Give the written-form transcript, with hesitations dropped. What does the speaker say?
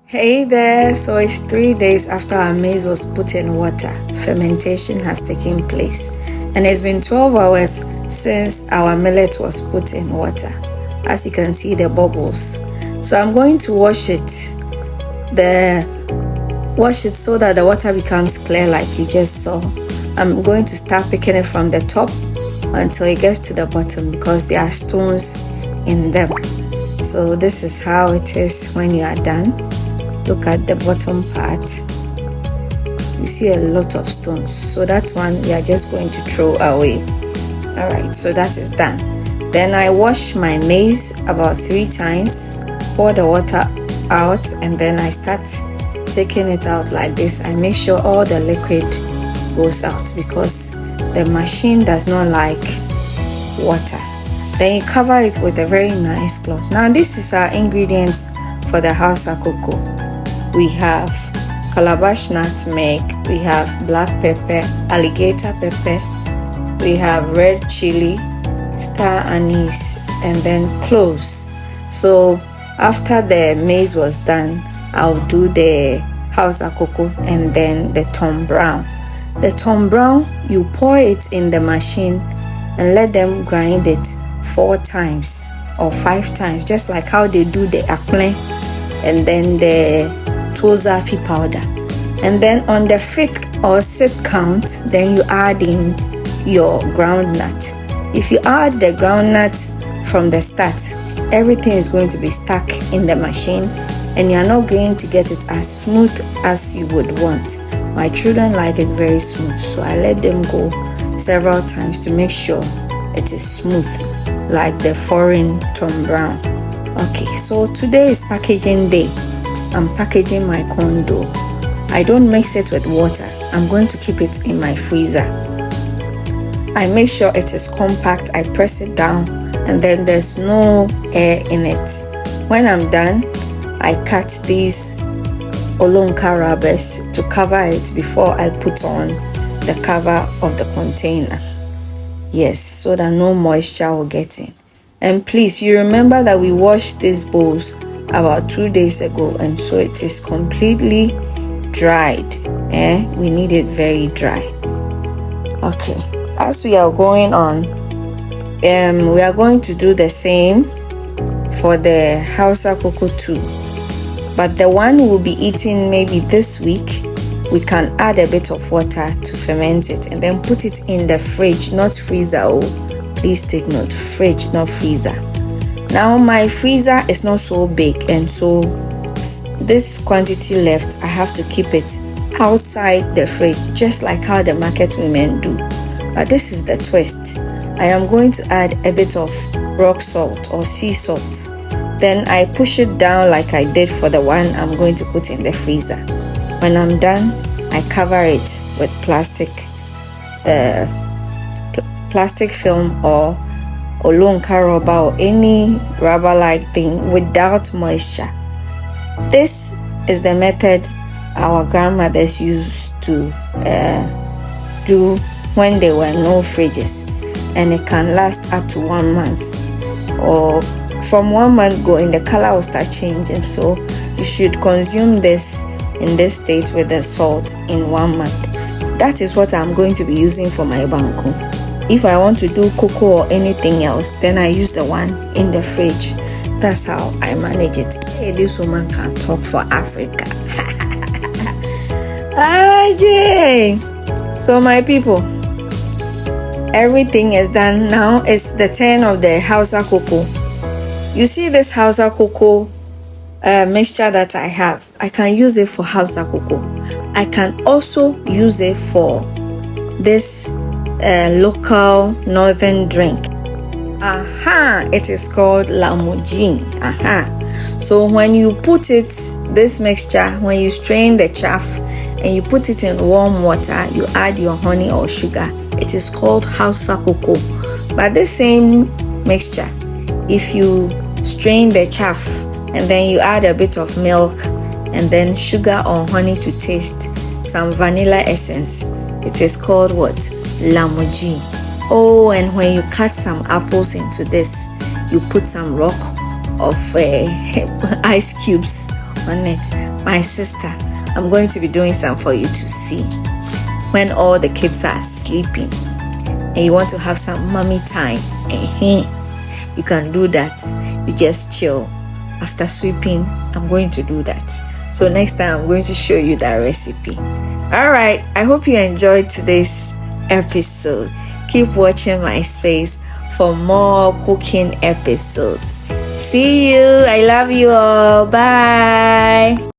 Hey there, so it's 3 days after our maize was put in water. Fermentation has taken place, and it's been 12 hours since our millet was put in water. As you can see, the bubbles. So I'm going to wash it so that the water becomes clear like you just saw. I'm going to start picking it from the top until it gets to the bottom because there are stones in them. So this is how it is when you are done. Look at the bottom part. You see a lot of stones, so that one we are just going to throw away. All right, so that is done. Then I wash my maize about 3 times, pour the water out, and then I start taking it out like this. I make sure all the liquid goes out because the machine does not like water. Then you cover it with a very nice cloth. Now this is our ingredients for the housa koko. We have calabash nutmeg, we have black pepper, alligator pepper, we have red chili, star anise, and then cloves. So after the maize was done, I'll do the housa koko and then the tom brown. The tom brown, you pour it in the machine and let them grind it 4 times or 5 times, just like how they do the akple and then the tozafi powder. And then on the 5th or 6th count, then you add in your groundnut. If you add the groundnut from the start, everything is going to be stuck in the machine and you're not going to get it as smooth as you would want. My children like it very smooth, so I let them go several times to make sure it is smooth like the foreign tom brown. Okay, so today is packaging day. I'm packaging my corn dough. I don't mix it with water. I'm going to keep it in my freezer. I make sure it is compact. I press it down and then there's no air in it. When I'm done, I cut these olonka rubbers to cover it before I put on the cover of the container. Yes, so that no moisture will get in. And please, you remember that we washed these bowls about 2 days ago, and so it is completely dried. We need it very dry. Okay, as we are going on, we are going to do the same for the housa koko too, but the one we'll be eating maybe this week, we can add a bit of water to ferment it and then put it in the fridge, not freezer. Oh, please take note, fridge, not freezer. Now my freezer is not so big, and so this quantity left, I have to keep it outside the fridge, just like how the market women do. But this is the twist. I am going to add a bit of rock salt or sea salt. Then I push it down like I did for the one I'm going to put in the freezer. When I'm done, I cover it with plastic film or olonka rubber or any rubber-like thing without moisture. This is the method our grandmothers used to do when there were no fridges, and it can last up to 1 month, or from 1 month going the color will start changing. So you should consume this in this state with the salt in 1 month. That is what I'm going to be using for my banku. If I want to do cocoa or anything else, then I use the one in the fridge. That's how I manage it. Hey, this woman can talk for Africa. So my people, everything is done. Now it's the turn of the housa koko. You see this housa koko mixture that I have. I can use it for housa koko. I can also use it for this local northern drink. It is called lamujin. So when you put it, this mixture, when you strain the chaff and you put it in warm water, you add your honey or sugar. It is called housa koko. But the same mixture, if you strain the chaff and then you add a bit of milk and then sugar or honey to taste, some vanilla essence, it is called what? Lamujin. Oh, and when you cut some apples into this, you put some rock of ice cubes on it. My sister, I'm going to be doing some for you to see. When all the kids are sleeping and you want to have some mommy time, you can do that. You just chill. After sweeping, I'm going to do that. So next time I'm going to show you that recipe. All right, I hope you enjoyed today's episode. Keep watching my space for more cooking episodes. See you. I love you all. Bye.